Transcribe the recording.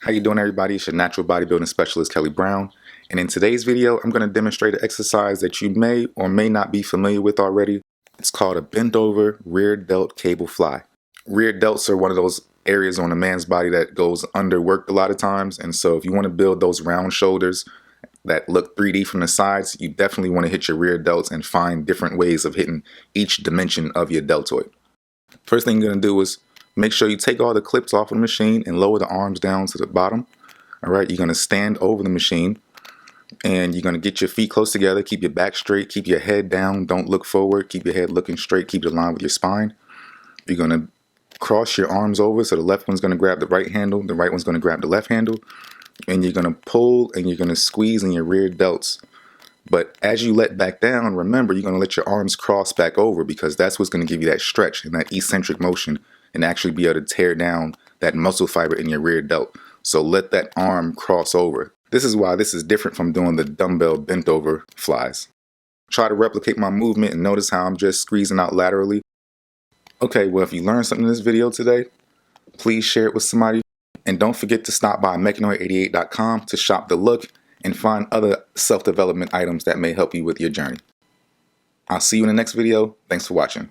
How you doing, everybody? It's your natural bodybuilding specialist, Kelly Brown. And in today's video, I'm going to demonstrate an exercise that you may or may not be familiar with already. It's called a bent over rear delt cable fly. Rear delts are one of those areas on a man's body that goes underworked a lot of times. And so if you want to build those round shoulders that look 3D from the sides, you definitely want to hit your rear delts and find different ways of hitting each dimension of your deltoid. First thing you're going to do is make sure you take all the clips off of the machine and lower the arms down to the bottom. All right, you're going to stand over the machine and you're going to get your feet close together, keep your back straight, keep your head down, don't look forward, keep your head looking straight, keep it aligned with your spine. You're going to cross your arms over, so the left one's going to grab the right handle, the right one's going to grab the left handle, and you're going to pull and you're going to squeeze in your rear delts. But as you let back down, remember, you're going to let your arms cross back over because that's what's going to give you that stretch and that eccentric motion and actually be able to tear down that muscle fiber in your rear delt. So let that arm cross over. This is why this is different from doing the dumbbell bent over flies. Try to replicate my movement and notice how I'm just squeezing out laterally. Okay, well, if you learned something in this video today, please share it with somebody. And don't forget to stop by Mechanoid88.com to shop the look and find other self-development items that may help you with your journey. I'll see you in the next video. Thanks for watching.